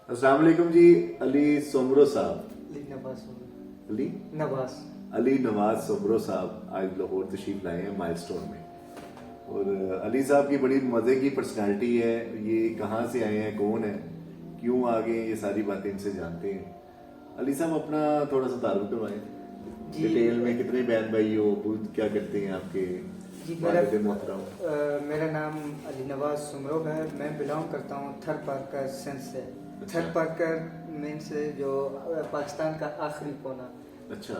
अस्सलाम वालेकुम जी। अली सोमरो साहब, अली नवाज सोमरो। अली नवाज। अली नवाज सोमरो साहब आज लाहौर तशरीफ लाए हैं माइलस्टोन में। और अली साहब की बड़ी मज़े की पर्सनालिटी है। ये कहाँ से आए हैं, कौन है, क्यों आ गए हैं, ये सारी बातें इनसे जानते हैं। अली साहब अपना थोड़ा सा तारुफ करवाएं जी डिटेल में। कितने बहन भाई हो, खुद क्या करते हैं आपके जी वालिद मोहतरम? मेरा नाम अली नवाज सोमरो है। मैं बिलोंग करता हूँ थर पार्कर सेंस से। अच्छा। थर पार्कर मीन्स जो पाकिस्तान का आखिरी कोना। अच्छा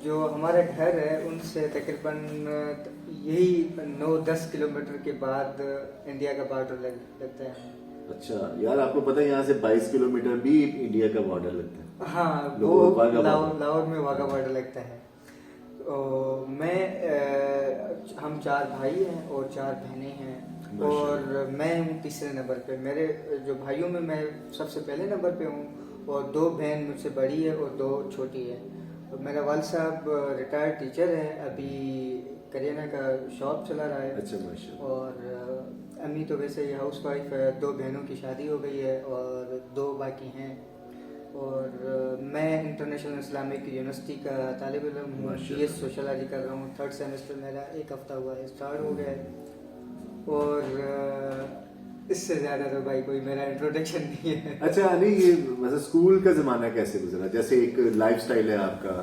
जो हमारा घर है उनसे तकरीबन यही 9-10 किलोमीटर के बाद इंडिया का बॉर्डर लगता है। अच्छा यार, आपको पता है यहाँ से 22 किलोमीटर भी इंडिया का बॉर्डर लगता है। हाँ, वो लाहौर वाघा लाहौर बॉर्डर। लाहौर में वाघा बॉर्डर लगता है। तो हम 4 भाई हैं और 4 बहनें हैं। माशाल्लाह। और मैं हूँ तीसरे नंबर पे। मेरे जो भाइयों में मैं सबसे पहले नंबर पे हूँ। और 2 बहन मुझसे बड़ी है और 2 छोटी है। और मेरा वालिद साहब रिटायर्ड टीचर है, अभी करियाना का शॉप चला रहा है। अच्छा माशाल्लाह। और अम्मी तो वैसे ही हाउस वाइफ है। 2 बहनों की शादी हो गई है और 2 बाकी हैं। और मैं इंटरनेशनल इस्लामिक यूनिवर्सिटी का तालिब इल्म हूँ। माशाल्लाह। BS सोशलॉजी कर रहा हूँ। 3rd सेमेस्टर मेरा एक हफ्ता हुआ है, स्टार्ट हो गया है। और इससे ज़्यादा तो भाई कोई मेरा इंट्रोडक्शन नहीं है। अच्छा अली, ये वैसे स्कूल का जमाना कैसे गुजरा? जैसे एक लाइफस्टाइल है आपका,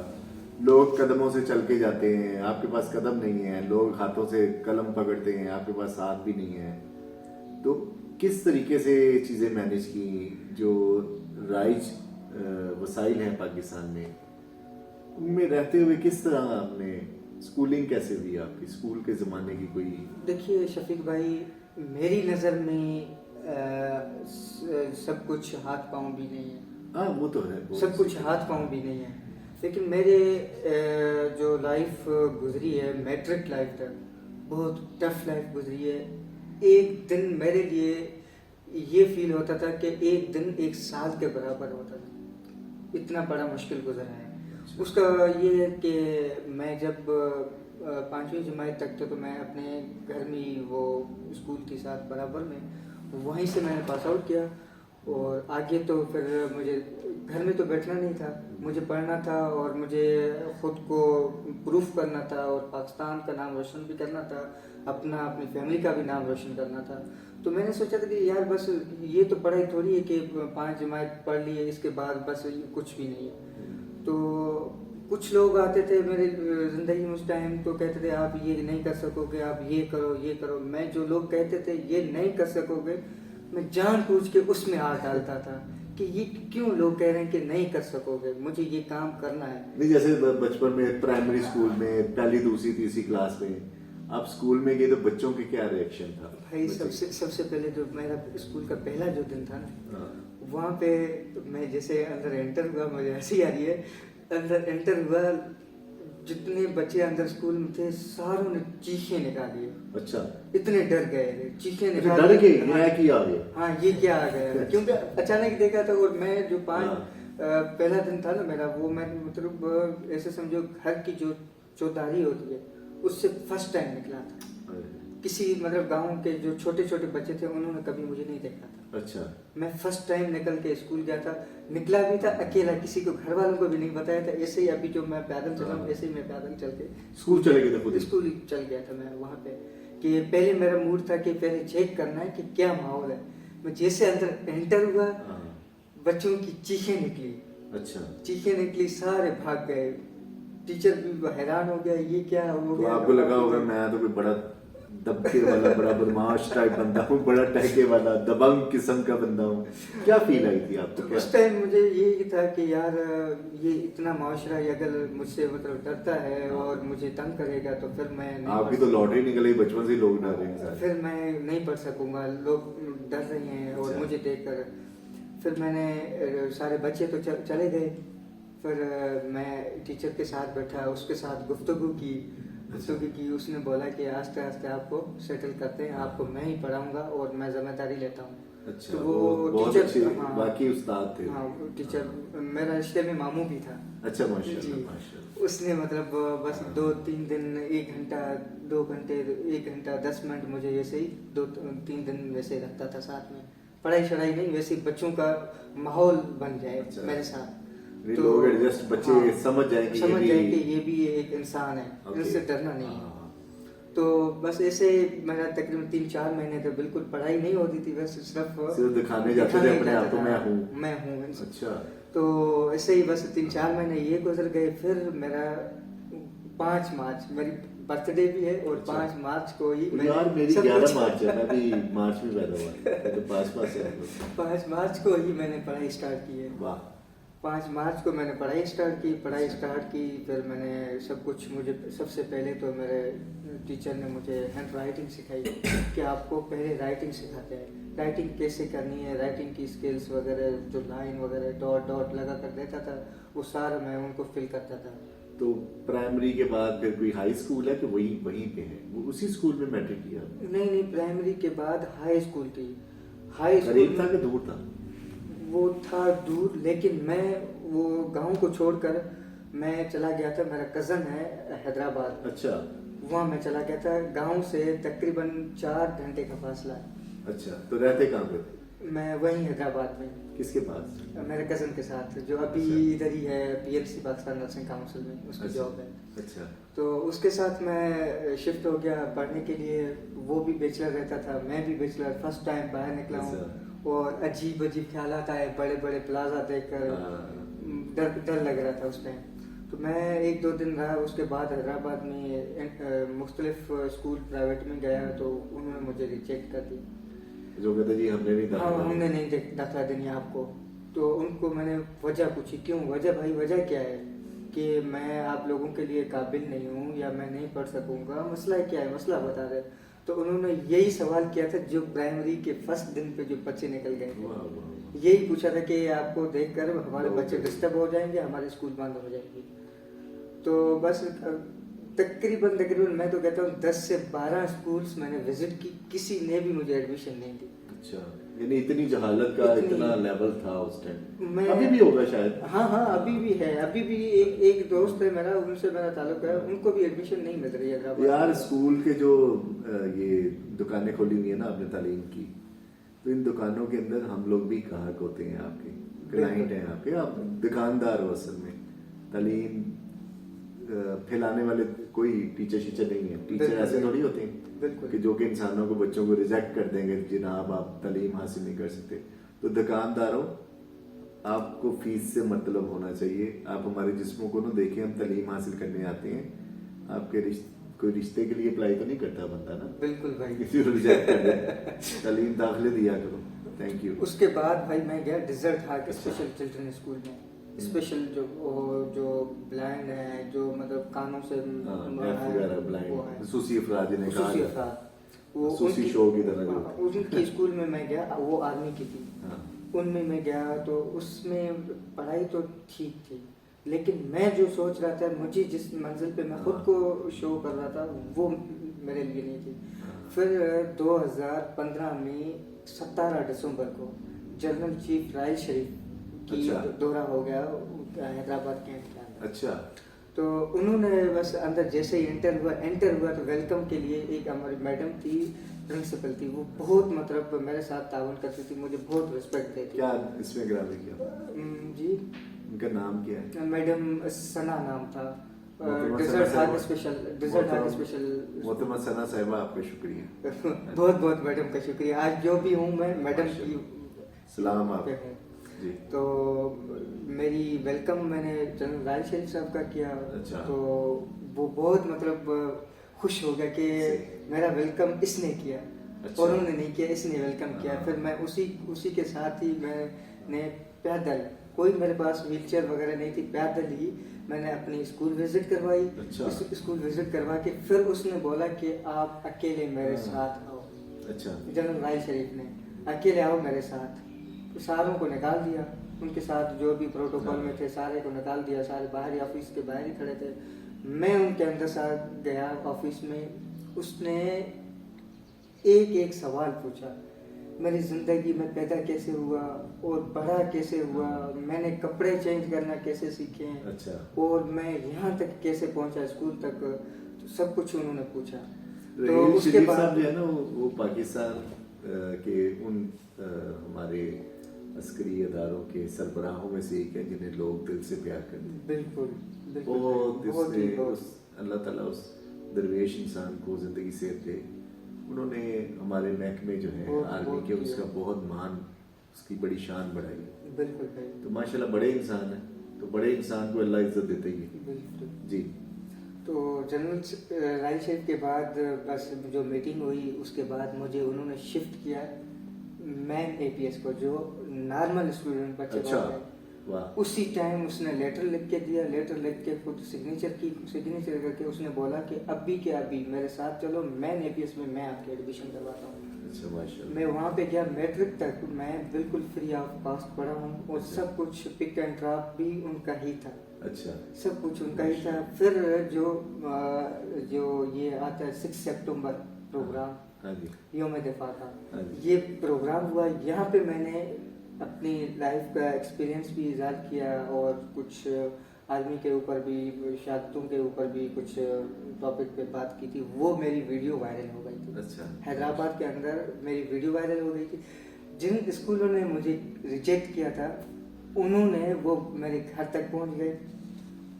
लोग कदमों से चल के जाते हैं, आपके पास कदम नहीं है। लोग हाथों से कलम पकड़ते हैं, आपके पास हाथ भी नहीं है। तो किस तरीके से चीज़ें मैनेज की? जो राइज वसाइल हैं पाकिस्तान में, उनमें रहते हुए किस तरह आपने स्कूलिंग कैसे हुई आपकी? स्कूल के ज़माने की कोई? देखिए शफीक भाई, मेरी नज़र में सब कुछ हाथ पाँव भी नहीं है। हाँ वो तो है, सब कुछ हाथ पाँव भी नहीं है। लेकिन मेरे जो लाइफ गुजरी है, मैट्रिक लाइफ तक बहुत टफ लाइफ गुजरी है। एक दिन मेरे लिए ये फील होता था कि एक दिन एक साल के बराबर होता था। इतना बड़ा मुश्किल गुजरा है। उसका ये है कि मैं जब 5वीं जमात तक तो मैं अपने घर में ही वो स्कूल के साथ बराबर में वहीं से मैंने पास आउट किया। और आगे तो फिर मुझे घर में तो बैठना नहीं था, मुझे पढ़ना था और मुझे ख़ुद को प्रूफ करना था और पाकिस्तान का नाम रोशन भी करना था, अपनी फैमिली का भी नाम रोशन करना था। तो मैंने सोचा था कि यार बस ये तो पढ़ाई थोड़ी है कि 5 जमात पढ़ ली है, इसके बाद बस कुछ भी नहीं है। तो कुछ लोग आते थे मेरे ज़िंदगी में उस टाइम, तो कहते थे आप ये नहीं कर सकोगे, आप ये करो ये करो। मैं जो लोग कहते थे ये नहीं कर सकोगे, मैं जानबूझ के उसमें हाथ डालता था कि ये क्यों लोग कह रहे हैं कि नहीं कर सकोगे, मुझे ये काम करना है। नहीं, जैसे बचपन में प्राइमरी स्कूल में पहली दूसरी तीसरी क्लास में आप स्कूल में गए तो बच्चों के क्या रिएक्शन था? भाई सबसे पहले जो मेरा स्कूल का पहला जो दिन था ना, हाँ। वहाँ पे मैं जैसे अंदर एंटर हुआ, मुझे हंसी आ रही है। अंदर एंटर हुआ, जितने बच्चे अंदर स्कूल में थे सारों ने चीखें निकाली। अच्छा, इतने डर गए थे, चीखें अच्छा, निकाली। डर गए ये है कि आ गए? हाँ, ये क्या आ गया, क्योंकि अचानक देखा था। और मैं जो हाँ। पहला दिन था ना मेरा, वो मैं मतलब ऐसे समझो घर की जो चौधारी होती है उससे फर्स्ट टाइम निकला था। किसी मतलब गांव के जो छोटे छोटे बच्चे थे उन्होंने कभी मुझे नहीं देखा था। अच्छा। मैं फर्स्ट टाइम निकल के स्कूल गया था, निकला भी था अकेला, किसी को घर वालों को भी नहीं बताया था। ऐसे ही अभी जो मैं पैदल चला हूँ ऐसे ही मैं पैदल चल के स्कूल चले गए थे खुद ही? स्कूल चल गया था मैं वहाँ पे। कि पहले मेरा मूड था कि पहले चेक करना है कि क्या माहौल है। मैं जैसे अंदर एंटर हुआ, हाँ। बच्चों की चीखें निकली। अच्छा, चीखें निकली, सारे भाग गए। टीचर भी हैरान हो गया, ये क्या हो तो गया। आपको लगा होगा मैं तो कोई बड़ा दबके वाला, बड़ा बदमाश टाइप बंदा हूँ, बड़ा टहके वाला दबंग किस्म का बंदा हूँ। क्या फील आई थी आपको? तो उस टाइम मुझे यही था कि यार ये इतना माशरा अगर मुझसे मतलब डरता है और मुझे तंग करेगा तो फिर मैं नहीं आपकी पढ़ तो लॉटरी निकली, बचपन से ही लोग डर रहे हैं सारे। फिर मैं नहीं पढ़ सकूंगा, लोग डर रहे हैं और अच्छा। मुझे देखकर। फिर मैंने सारे बच्चे तो चले गए। फिर मैं टीचर के साथ बैठा, उसके साथ गुफ्तगू की। उसने बोला कि आस्ते आस्ते आपको सेटल करते हैं, आपको मैं ही पढ़ाऊंगा और मैं जिम्मेदारी लेता हूँ। अच्छा, तो वो बहुत टीचर, अच्छे हाँ, बाकी उस्ताद थे। हाँ, वो टीचर मेरा रिश्ते में मामू भी था। अच्छा जी, माशाल्लाह माशाल्लाह। उसने मतलब बस 2-3 दिन, 1 घंटा 2 घंटे 1 घंटा 10 मिनट मुझे ऐसे ही 2-3 दिन वैसे रखता था साथ में। पढ़ाई शढ़ाई नहीं, वैसे बच्चों का माहौल बन जाए अच्छा। मेरे साथ। ये लोग एडजस्ट, बच्चे हाँ, समझ जाए कि समझ ये जाए भी कि ये भी एक इंसान है, ओके। इनसे डरना नहीं है। हाँ, तो बस ऐसे मेरा तकरीबन 3-4 महीने तक बिल्कुल पढ़ाई नहीं होती थी, बस सिर्फ दिखाने जाते थे अपने आप को, मैं हूँ। अच्छा। तो ऐसे ही बस 3-4 महीने ये गुजर गए। फिर मेरा 5 मार्च मेरी बर्थडे भी है, और अच्छा। 5 मार्च को ही यार मेरी सब 11 कुछ- मार्च है, मैं भी मार्च में पैदा हुआ है, तो पास से हम लोग। 5 मार्च को ही मैंने पढ़ाई स्टार्ट की है। वाह। 5 मार्च को मैंने पढ़ाई स्टार्ट की। फिर मैंने सब कुछ, मुझे सबसे पहले तो मेरे टीचर ने मुझे हैंड राइटिंग सिखाई कि आपको पहले राइटिंग सिखाते हैं, राइटिंग कैसे करनी है, राइटिंग की स्किल्स वगैरह, जो लाइन वगैरह डॉट डॉट लगा कर देता था, वो सारा मैं उनको फिल करता था। तो प्राइमरी के बाद फिर कोई हाई स्कूल है कि वहीं वहीं पे है, वो उसी स्कूल में मैट्रिक किया? नहीं, प्राइमरी के बाद हाई स्कूल थी। हाई स्कूल करीब था कि दूर था? वो था दूर, लेकिन मैं वो गांव को छोड़कर मैं चला गया था। मेरा कज़न है हैदराबाद, अच्छा। वहाँ मैं चला गया था। गांव से तकरीबन 4 घंटे का फासला है। अच्छा, तो रहते कहाँ पे थे? मैं वहीं हैदराबाद में, किसके पास? मेरे कज़न के साथ, जो अभी अच्छा। इधर ही है, PNC पाकिस्तान नर्सिंग काउंसिल में उसकी अच्छा। जॉब है। अच्छा। तो उसके साथ मैं शिफ्ट हो गया पढ़ने के लिए। वो भी बैचलर रहता था, मैं भी बैचलर, फर्स्ट टाइम बाहर निकला हूँ। अच्छा। और अजीब अजीब ख्यालात आए, बड़े बड़े प्लाजा देखकर हाँ। डर लग रहा था उस टाइम। तो मैं 1-2 दिन रहा, उसके बाद हैदराबाद में मुख्तलिफ स्कूल प्राइवेट में गया, तो उन्होंने मुझे रिजेक्ट कर दी। जो कहते जी हमने नहीं हाँ, दाखिला हमने नहीं दाखिला देनी आपको। तो उनको मैंने वजह पूछी, क्यों वजह भाई, वजह क्या है कि मैं आप लोगों के लिए काबिल नहीं हूँ या मैं नहीं पढ़ सकूंगा, मसला क्या है, मसला बता दे। तो उन्होंने यही सवाल किया था जो प्राइमरी के फर्स्ट दिन पे जो बच्चे निकल गए थे, वाह, वाह। यही पूछा था कि आपको देखकर हमारे बहुत बच्चे बढ़िया। डिस्टर्ब हो जाएंगे, हमारे स्कूल बंद हो जाएंगे। तो बस तकरीबन मैं तो कहता हूँ 10 से 12 स्कूल्स मैंने विजिट की, किसी ने भी मुझे एडमिशन नहीं दी। अच्छा, यानी इतनी जहालत का इतनी- इतना लेवल था उस टाइम। मैं- अभी भी होगा शायद। हाँ, अभी भी है। अभी भी एक दोस्त है मेरा, उनसे मेरा ताल्लुक है, उनको भी एडमिशन नहीं मिल रही है हैदराबाद यार में। स्कूल के जो ये दुकानें खोली हुई है ना आपने तालीम की, तो इन दुकानों के अंदर हम लोग भी ग्राहक होते हैं, आपके क्लाइंट हैं आपके, आप दुकानदार हो असल में। तालीम फैलाने वाले कोई टीचर शीचर नहीं है। टीचर बिल्कुल, ऐसे थोड़ी होते हैं बिल्कुल। कि जो कि इंसानों को, बच्चों को रिजेक्ट कर देंगे जिनाब आप तालीम हासिल नहीं कर सकते। तो दुकानदारों, आपको फीस से मतलब होना चाहिए। आप हमारे जिस्मों को ना देखें, हम तालीम हासिल करने आते हैं। आपके कोई रिश्ते के लिए अप्लाई तो नहीं करता बंदा ना, बिल्कुल भाई। किसी को रिजेक्ट कर दे। तालीम दाखिले दिया करो। Thank you. उसके बाद भाई मैं गया डिजर्ट हार्ट अच्छा। स्पेशल चिल्ड्रन स्कूल में। स्पेशल जो ब्लाइंड है, जो मतलब कानों से एफ वगैरह वो ब्लाइंड, है, सूसी अफराद जिन्हें कहा खुसूसी जाता है। अफराद, वो सूसी उनकी- शो की तरह जो। हाँ, उनकी स्कूल में मैं गया, वो आर्मी की थी। हाँ। उनमें मैं गया तो उसमें पढ़ाई तो ठीक थी, लेकिन मैं जो सोच रहा था, मुझे जिस मंजिल पे मैं खुद हाँ। को शो कर रहा था, वो मेरे लिए नहीं थी। फिर 2015 में 17 दिसंबर को जनरल चीफ राइल शरीफ की अच्छा। दौरा हो गया हैदराबाद कैंट के अंदर। अच्छा। तो उन्होंने बस अंदर जैसे ही एंटर हुआ तो वेलकम के लिए एक हमारी मैडम थी, प्रिंसिपल थी, वो बहुत मतलब मेरे साथ ताउन करती थी, मुझे बहुत रिस्पेक्ट देती। क्या इसमें ग्राफिक किया? जी, उनका नाम क्या है? मैडम सना नाम था। मोहतरमा डिजर्ट सना हार्ट साहिबा। स्पेशल मोहतरमा सना साहिबा, आपका शुक्रिया। बहुत बहुत मैडम का शुक्रिया। आज जो भी हूँ मैं मैडम की सलाम आप पे हूँ। जी। तो मेरी वेलकम मैंने जनरल राय शरीफ साहब का किया। अच्छा। तो वो बहुत मतलब खुश हो गया कि सही। मेरा वेलकम इसने किया। अच्छा। और उन्होंने नहीं किया, इसने वेलकम किया। हाँ। फिर मैं उसी के साथ ही मैंने पैदल, कोई मेरे पास व्हीलचेयर वगैरह नहीं थी, पैदल ही मैंने अपनी स्कूल विजिट करवाई। अच्छा। स्कूल विजिट करवा के फिर उसने बोला कि आप अकेले मेरे हाँ। साथ आओ। अच्छा। जनरल राय शरीफ ने अकेले आओ मेरे साथ। तो सारों को निकाल दिया, उनके साथ जो भी प्रोटोकॉल में थे सारे को निकाल दिया, सारे बाहर ही ऑफिस के बाहर ही खड़े थे। मैं उनके अंदर साथ गया ऑफिस में। उसने एक सवाल पूछा, मेरी ज़िंदगी में पैदा कैसे हुआ और बड़ा कैसे हुआ, मैंने कपड़े चेंज करना कैसे सीखे, अच्छा। और मैं यहाँ तक कैसे पहुँचा स्कूल तक, तो सब कुछ उन्होंने पूछा। तो रहील उसके शरीफ बाद साहब जो है ना, वो पाकिस्तान कि उन हमारे अस्करी अदारों के सरबराहों में से एक है जिन्हें लोग दिल से प्यार करते हैं। बिल्कुल बिल्कुल बहुत बहुत ही इसने बहुत उस अल्लाह ताला उस दरवेश इंसान को ज़िंदगी से दे। उन्होंने हमारे महकमे जो है बहुत- आर्मी बहुत के किया। उसका बहुत मान, उसकी बड़ी शान बढ़ाई। बिल्कुल भाई तो माशाल्लाह बड़े इंसान हैं, तो बड़े इंसान को अल्लाह इज्जत देते ही है। बिल्कुल। जी तो जनरल राय शेख के बाद बस जो मीटिंग हुई उसके बाद मुझे उन्होंने शिफ्ट किया मैन एपीएस को, जो नॉर्मल स्टूडेंट बच्चे अच्छा होते हैं। वाह उसी टाइम उसने लेटर लिख के दिया, लेटर लिख के खुद सिग्नेचर करके उसने बोला कि अभी के अभी मेरे साथ चलो, मैन एपीएस में मैं आपकी एडमिशन करवाता हूँ। अच्छा माशाल्लाह। मैं वहाँ पे गया, मैट्रिक तक मैं बिल्कुल फ्री ऑफ कॉस्ट पढ़ा हूँ और अच्छा। सब कुछ पिक एंड ड्रॉप भी उनका ही था, अच्छा सब कुछ उनका ही था। फिर जो ये आता है 6 सितंबर प्रोग्राम, हाँ जी योम दिफा का, हाँ जी। ये प्रोग्राम हुआ, यहाँ पे मैंने अपनी लाइफ का एक्सपीरियंस भी इजाद किया और कुछ आर्मी के ऊपर भी, शहादतों के ऊपर भी कुछ टॉपिक पे बात की थी। वो मेरी वीडियो वायरल हो गई थी। अच्छा हैदराबाद के अंदर मेरी वीडियो वायरल हो गई थी। जिन स्कूलों ने मुझे रिजेक्ट किया था उन्होंने वो मेरे घर तक पहुंच गए,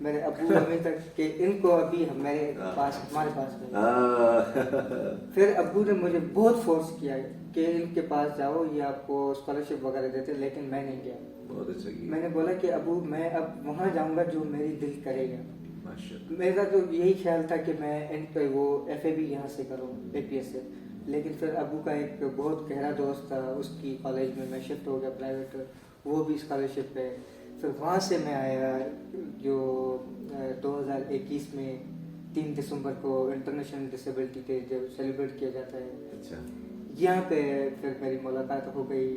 मेरे अबू अम्मी तक, कि इनको अभी मेरे पास, हमारे पास भेजो। फिर अब्बू ने मुझे बहुत फोर्स किया कि इनके पास जाओ, ये आपको स्कॉलरशिप वगैरह देते, लेकिन मैं नहीं गया। बहुत अच्छा किया मैंने बोला कि अबू मैं अब वहाँ जाऊँगा जो मेरी दिल करेगा। माशाल्लाह। मेरा तो यही ख्याल था कि मैं वो FAB यहाँ से करूँ, APS से। लेकिन फिर अबू का एक बहुत गहरा दोस्त था, उसकी कॉलेज में मैं शिफ्ट हो गया प्राइवेट, वो भी स्कॉलरशिप पे। फिर वहाँ से मैं आया, जो 2021 में 3 दिसंबर को इंटरनेशनल डिसेबिलिटी डे जब सेलिब्रेट किया जाता है, अच्छा यहाँ पे फिर मेरी मुलाकात हो गई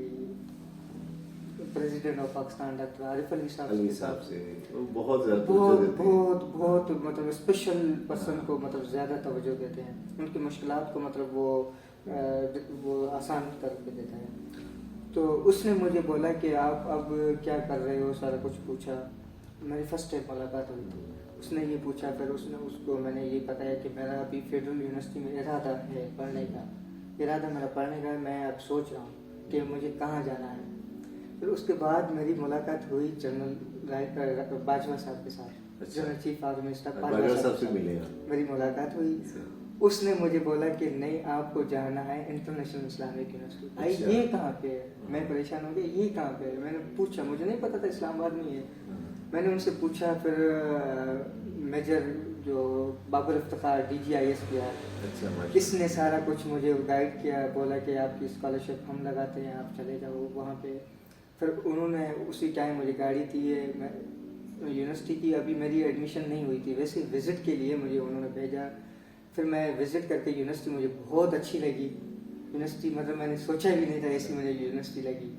president of Pakistan doctor Arif Ali Ali साहब से। वो बहुत ज़्यादा तवज्जो बहुत देते हैं। बहुत बहुत मतलब स्पेशल पर्सन को मतलब ज़्यादा तवज्जो देते हैं, उनकी मुश्किलात को मतलब वो आसान करके देता है। तो उसने मुझे बोला कि आप अब क्या कर रहे हो, सारा कुछ पूछा। मेरी फर्स्ट टाइम मुलाकात हुई थी, उसने ये पूछा। फिर उसको मैंने ये बताया कि मेरा अभी फेडरल यूनिवर्सिटी में इरादा है पढ़ने का, इरादा मेरा पढ़ने का, मैं अब सोच रहा हूँ कि मुझे कहाँ जाना है। फिर उसके बाद मेरी मुलाकात हुई जनरल बाजवा साहब के साथ, अच्छा। General chief army staff Bajwa साहब से मिले आप? मेरी मुलाकात हुई। अच्छा। उसने मुझे बोला कि नहीं, आपको जाना है इंटरनेशनल इस्लामिक यूनिवर्सिटी। भाई अच्छा। ये कहाँ पे है? मैं परेशान हो गया, ये कहाँ पे है? मैंने पूछा, मुझे नहीं पता था इस्लामाबाद में ही है। मैंने उनसे पूछा। फिर मेजर जो बाबर इफ्तिखार DGIS किया, अच्छा माशाल्लाह। इसने सारा कुछ मुझे गाइड किया, बोला कि आपकी स्कॉलरशिप हम लगाते हैं, आप चले जाओ वहाँ पे। फिर उन्होंने उसी टाइम मुझे गाड़ी दी है। मैं यूनिवर्सिटी की अभी मेरी एडमिशन नहीं हुई थी, वैसे विज़िट के लिए मुझे उन्होंने भेजा। फिर मैं विज़िट करके यूनिवर्सिटी मुझे बहुत अच्छी लगी। यूनिवर्सिटी मतलब मैंने सोचा भी नहीं था ऐसी मुझे यूनिवर्सिटी लगी।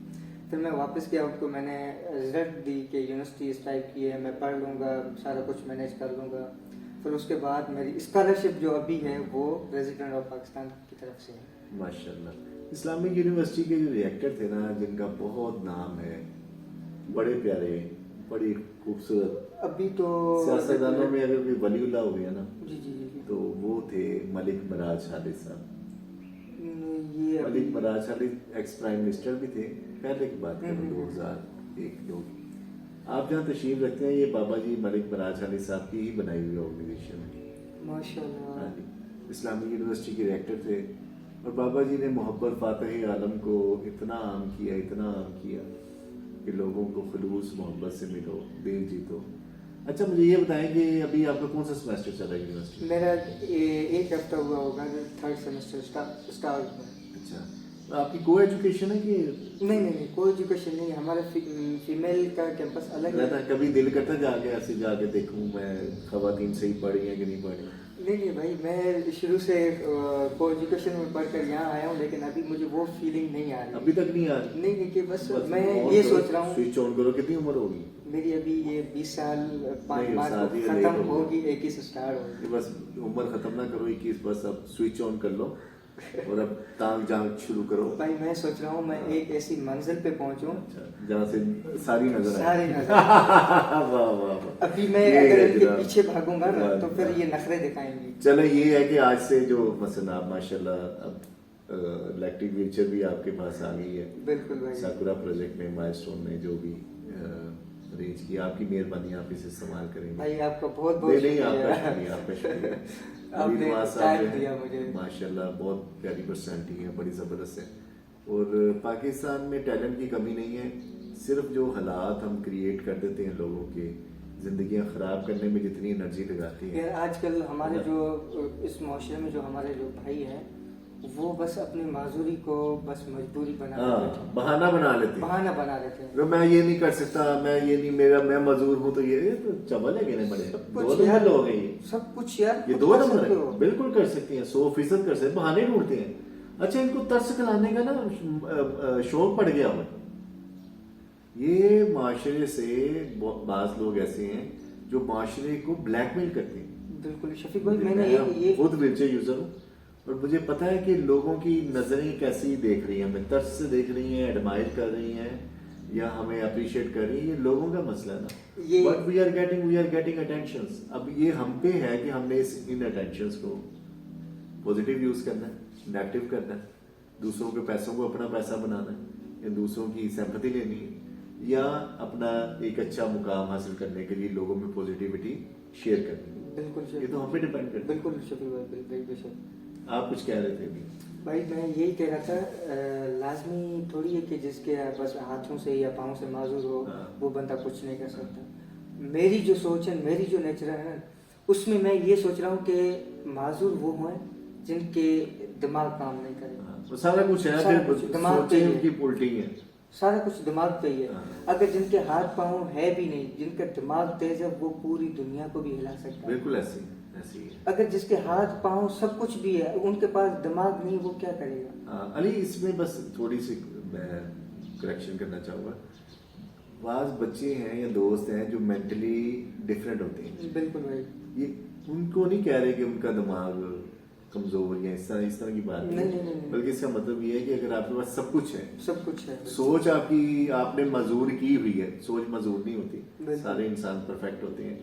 फिर मैं वापस गया, उनको मैंने रिजल्ट दी कि यूनिवर्सिटी इस टाइप की है, मैं पढ़ लूँगा, सारा कुछ मैनेज कर लूँगा। फिर उसके बाद मेरी स्कॉलरशिप जो अभी है वो प्रेसिडेंट ऑफ पाकिस्तान की तरफ से है। माशाल्लाह। इस्लामिक यूनिवर्सिटी के जो रिएक्टर थे ना, जिनका बहुत नाम है, बड़े प्यारे, बड़ी खूबसूरत, अभी तो सियासतदानों में अगर कोई वलीउल्लाह हो गया ना जी जी जी तो वो थे मलिक मराज खालिद साहब। ये Malik Meraj Khalid ex prime minister भी थे, पहले की बात करूँ 2001-2 की। आप जहाँ तशरीफ रखते हैं, ये बाबा जी मलिक मराज खालिद साहब की ही बनाई हुई ऑर्गेनाइजेशन है। माशाल्लाह। हाँ जी, इस्लामिक यूनिवर्सिटी के रिएक्टर थे। और बाबा जी ने मोहब्बत फातह आलम को इतना आम किया, इतना आम किया कि लोगों को खुलूस मोहब्बत से मिलो, दिल जीतो। अच्छा मुझे ये बताएं कि अभी आपका कौन सा सेमेस्टर चल रहा है यूनिवर्सिटी? मेरा एक हफ्ता हुआ होगा, 3rd सेमेस्टर स्टार्ट में। अच्छा, तो आपकी को एजुकेशन है कि नहीं, कोई एजुकेशन नहीं है हमारा। फीमेल का कैंपस अलग है। रहता है? कभी दिल करता जाके ऐसे जाके देखूं मैं खवातीन सही पढ़ रही हैं कि नहीं पढ़ रही? नहीं भाई, मैं शुरू से को एजुकेशन में पढ़कर यहाँ आया हूँ, लेकिन अभी मुझे वो फीलिंग नहीं आ रही। अभी तक नहीं आ रही? नहीं कि बस बस मैं ऑन ये करो, सोच रहा हूँ। स्विच ऑन करो। कितनी उम्र होगी? मेरी अभी ये 20 साल 5 नहीं, मार्च शादी को का लेट खत्म हो गया। होगी, 21 स्टार्ट होगी। कि बस उम्र खत्म ना करो 21, बस अब स्विच ऑन कर लो और अब तांग जांग शुरू करो। भाई मैं सोच रहा हूँ मैं एक ऐसी मंजिल पे पहुँचूँ अच्छा, जहाँ से सारी नजर आए। सारी नजर। वाह वाह वाह। अभी मैं ये अगर है इनके जनाब। पीछे भागूंगा ना वाह, तो फिर वाह। ये नखरे दिखाएंगी। चलो ये है कि आज से जो मसलन आप माशाल्लाह अब इलेक्ट्रिक व्हीलचेयर भी आपके पास आ गई है बिल्कुल भाई। साकुरा प्रोजेक्ट में, माइलस्टोन में जो भी अरेंज किया, आपकी मेहरबानी, आप इसे इस्तेमाल करेंगे। भाई आपका बहुत बहुत नहीं नहीं, शुक्रिया। आपका शुक्रिया, आपका शुक्रिया। आपने अली नवाज टाइम साहब दिया हैं, मुझे। माशाल्लाह बहुत प्यारी पर्सनैलिटी है, बड़ी ज़बरदस्त है। और पाकिस्तान में टैलेंट की कमी नहीं है, सिर्फ जो हालात हम क्रिएट कर देते हैं लोगों के ज़िंदगियां ख़राब करने में जितनी एनर्जी लगाती हैं। यार आजकल हमारे जो इस माशरे में जो हमारे जो भाई हैं वो बस अपनी माजूरी को बस मजबूरी बना हाँ, लेते हैं, बहाना बना लेते हैं। बहाना बना लेते हैं। अगर मैं ये नहीं कर सकता, मैं ये नहीं, मेरा मैं मजदूर हूँ, तो ये तो चबल है गिने बड़े सब दो कुछ नंबर यार, लोग हैं ये। सब कुछ यार ये खुद दो कर नंबर सकते है, हो। बिल्कुल कर सकते हैं, 100% कर सकते हैं, बहाने ढूंढते हैं। अच्छा, इनको तरस खिलाने का ना शौक पड़ गया हुआ। ये माशरे से बाज लोग ऐसे हैं जो माशरे को ब्लैकमेल करते हैं। बिल्कुल शफीक भाई, मैंने ये खुद व्हीलचेयर यूजर हूँ और मुझे पता है कि लोगों की नजरें कैसी देख रही हैं, हमें तरस से देख रही हैं, एडमायर कर रही हैं या हमें अप्रिशिएट कर रही हैं, ये लोगों का मसला है ना। ये but we are getting attentions. अब ये हम पे है कि हमने इन अटेंशंस को पॉजिटिव यूज करना है, नेगेटिव करना है, दूसरों के पैसों को अपना पैसा बनाना है, या दूसरों की सिंपैथी लेनी है, या अपना एक अच्छा मुकाम हासिल करने के लिए लोगों में पॉजिटिविटी शेयर करनी है। बिल्कुल ये तो हम पे डिपेंड करता है। बिल्कुल शफीक भाई, बिल्कुल बेशक। आप कुछ कह रहे थे अभी? भाई मैं यही कह रहा था, लाजमी थोड़ी है कि जिसके बस हाथों से या पाँव से माजूर हो हाँ। वो बंदा कुछ नहीं कर सकता। मेरी जो सोच है, मेरी जो नेचर है ना, उसमें मैं ये सोच रहा हूँ कि माजूर वो हैं जिनके दिमाग काम नहीं करे। तो सारा कुछ है, सारा फिर कुछ दिमाग पे सोचें ही है। उनकी उल्टी है। सारा कुछ दिमाग पे ही है। हाँ। अगर जिनके हाथ पाँव है भी नहीं, जिनका दिमाग तेज है, वो पूरी दुनिया को भी हिला सकता है। बिल्कुल ऐसी ऐसी है। अगर जिसके हाथ पाँव सब कुछ भी है, उनके पास दिमाग नहीं, वो क्या करेगा? हाँ, अली इसमें बस थोड़ी सी मैं करेक्शन करना चाहूँगा। बाज बच्चे हैं या दोस्त हैं जो मेंटली डिफरेंट होते हैं, बिल्कुल भाई। ये उनको नहीं कह रहे कि उनका दिमाग कमजोर या इस तरह की बात नहीं, नहीं, नहीं। बल्कि इसका मतलब ये है कि अगर आपके पास सब कुछ है, सब कुछ है। सोच आपकी आपने मजूर की हुई है, सोच मजूर नहीं होती। बिल्कुल। सारे इंसान परफेक्ट होते हैं।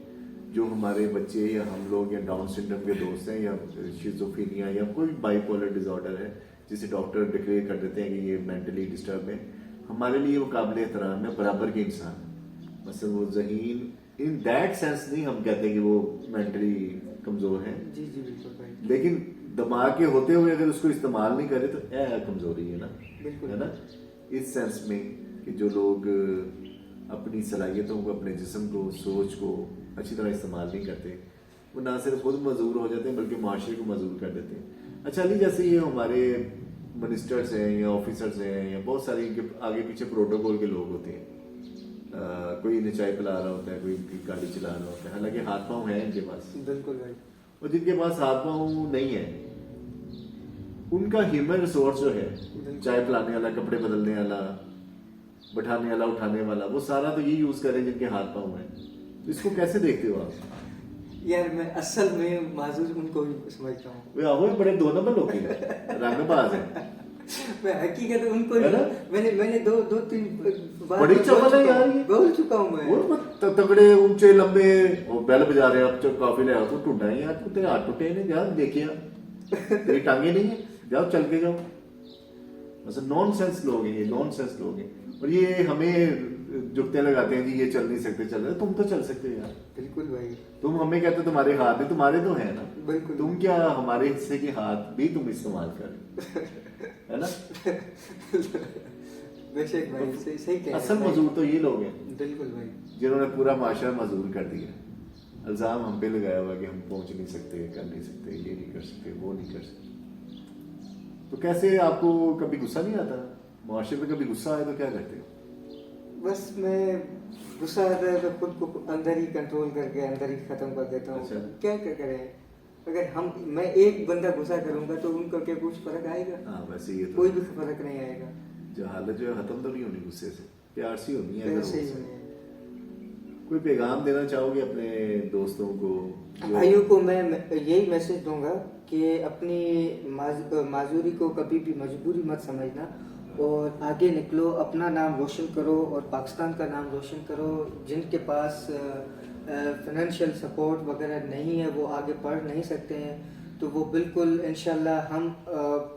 जो हमारे बच्चे या हम लोग या डाउन सिंड्रोम के दोस्त हैं या शिज़ोफ्रेनिया या कोई बाइपोलर डिसऑर्डर है जिसे डॉक्टर डिक्लेयर कर देते हैं कि ये मेंटली डिस्टर्ब है, हमारे लिए वो काबिल एहतराम है, बराबर के इंसान है। मतलब वो ज़हीन इन दैट सेंस नहीं हम कहते कि वो मेंटली कमज़ोर हैं, जी जी बिल्कुल भाई। लेकिन दिमाग के होते हुए अगर उसको इस्तेमाल नहीं करे तो कमजोरी है ना। बिल्कुल। है ना, इस सेंस में कि जो लोग अपनी सलाहियतों को, अपने जिस्म को, सोच को अच्छी तरह इस्तेमाल नहीं करते, वो ना सिर्फ खुद मजबूर हो जाते हैं बल्कि माशरे को मजबूर कर देते हैं। अच्छा अली, जैसे ये हमारे मिनिस्टर्स हैं या ऑफिसर्स हैं या बहुत सारे इनके आगे पीछे प्रोटोकॉल के लोग होते हैं, कोई इन्हें चाय पिला रहा होता है, कोई इनकी गाड़ी चला रहा होता है, हालांकि हाथ पाँव है इनके पास, बिल्कुल भाई। और जिनके पास हाथ पाँव नहीं है उनका ह्यूमन रिसोर्स जो है, चाय पिलाने वाला, कपड़े बदलने वाला, बैठाने वाला, उठाने वाला, वो सारा तो ये यूज करें जिनके हाथ पाँव हैं। तो इसको कैसे देखते हो आप? यार मैं असल में माजूर उनको भी समझता हूँ। वे आओ बड़े दो नंबर लोग हैं, रंगबाज हैं। मैं हकीकत उनको है ना? मैंने दो तीन बार बड़ी चवल है यार ये। बोल चुका हूँ मैं। वो तगड़े ऊंचे लंबे वो बेल बजा रहे हैं, अब कॉफी ले आओ, तो टूटा ही यार, तेरे हाथ टूटे नहीं, जा देखिए तेरी टांगे नहीं है, जाओ चल के जाओ। मतलब नॉन सेंस लोग हैं ये, नॉन सेंस लोग हैं। और ये हमें जुगते लगाते हैं जी ये चल नहीं सकते, चल रहे, तुम तो चल सकते हो यार। बिल्कुल भाई। तुम हमें कहते हो तुम्हारे हाथ नहीं, तुम्हारे तो है ना। बिल्कुल। तुम क्या हमारे हिस्से के हाथ भी तुम इस्तेमाल कर, है ना। बेशक भाई, सही सही कह रहे असल हैं। मजदूर तो ये लोग हैं बिल्कुल भाई। जिन्होंने पूरा माशरा मजदूर कर दिया। इल्जाम हम पे लगाया हुआ कि हम पहुंच नहीं सकते, कर नहीं सकते, ये नहीं कर सकते, वो नहीं कर सकते। तो कैसे आपको कभी गुस्सा नहीं आता? माशरे पे कभी गुस्सा आए तो क्या करते हो? बस मैं गुस्सा आता है तो खुद को अंदर ही कंट्रोल करके अंदर ही खत्म कर देता हूँ। अच्छा। क्या क्या करें? अगर मैं एक बंदा गुस्सा करूंगा तो उनको क्या कुछ फर्क आएगा? हाँ वैसे ये तो कोई भी फर्क नहीं आएगा। जो हालत जो है खत्म तो नहीं होनी गुस्से से, प्यार से होनी है। अगर ऐसे ही हो होने हैं। कोई पैगाम देना चाहोगे अपने दोस्तों को? भाइयों को मैं यही मैसेज दूंगा कि अपनी माजूरी को कभी भी मजबूरी मत समझना और आगे निकलो, अपना नाम रोशन करो और पाकिस्तान का नाम रोशन करो। जिनके पास फाइनेंशियल सपोर्ट वगैरह नहीं है, वो आगे पढ़ नहीं सकते हैं, तो वो बिल्कुल इंशाल्लाह हम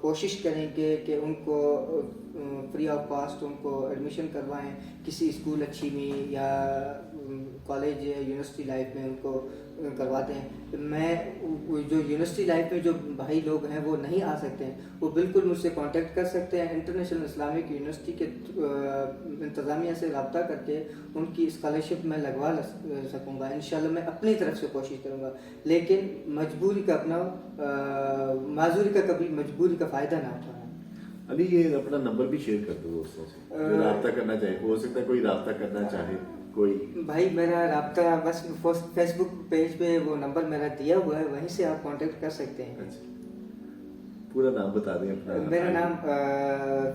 कोशिश करेंगे कि उनको फ्री ऑफ कॉस्ट उनको एडमिशन करवाएं किसी स्कूल अच्छी में या कॉलेज या यूनिवर्सिटी लाइफ में उनको करवाते हैं। मैं जो यूनिवर्सिटी लाइफ में जो भाई लोग हैं वो नहीं आ सकते हैं, वो बिल्कुल मुझसे कांटेक्ट कर सकते हैं। इंटरनेशनल इस्लामिक यूनिवर्सिटी के इंतज़ामिया से रब्ता करके उनकी स्कॉलरशिप मैं लगवा सकूँगा। इंशाल्लाह मैं अपनी तरफ से कोशिश करूँगा, लेकिन मजबूरी का अपना माजूरी का कभी मजबूरी का फ़ायदा ना उठाना। अली ये अपना नंबर भी शेयर कर दो दोस्तों से जो राब्ता करना चाहे, हो सकता है कोई राब्ता करना चाहे कोई। भाई मेरा राब्ता बस फेसबुक पेज पे वो नंबर मेरा दिया हुआ है, वहीं से आप कांटेक्ट कर सकते हैं। अच्छा, पूरा नाम बता दें अपना। मेरा नाम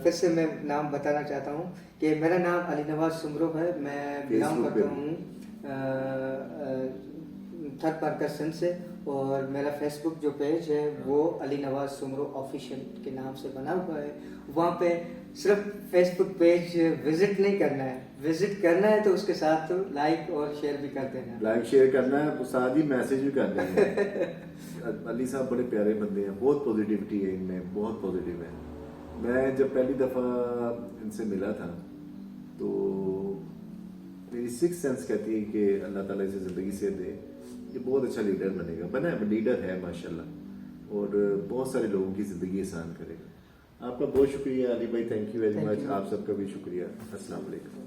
फिर से मैं नाम बताना चाहता हूँ कि मेरा नाम अली नवाज सुमरो है। मैं बिलोंग Facebook पे करता हूँ थर्ड पार्कर सिंध से, और मेरा फेसबुक जो पेज है वो अली नवाज सुमरो ऑफिशियल के नाम से बना हुआ है। वहाँ पे सिर्फ फेसबुक पेज विजिट नहीं करना है, विजिट करना है तो उसके साथ लाइक और शेयर भी कर देना है। लाइक शेयर करना है, साथ ही मैसेज भी करना है। अली साहब बड़े प्यारे बंदे हैं, बहुत पॉजिटिविटी है इनमें, बहुत पॉजिटिव है। मैं जब पहली दफ़ा इनसे मिला था तो मेरी सिक्स सेंस कहती है कि अल्लाह ताला इसे ज़िंदगी से दे, ये बहुत अच्छा लीडर बनेगा, बना लीडर है माशाल्लाह, और बहुत सारे लोगों की ज़िंदगी आसान करेगा। आपका बहुत शुक्रिया अली भाई, थैंक यू वेरी मच। आप सबका भी शुक्रिया। अस्सलाम वालेकुम।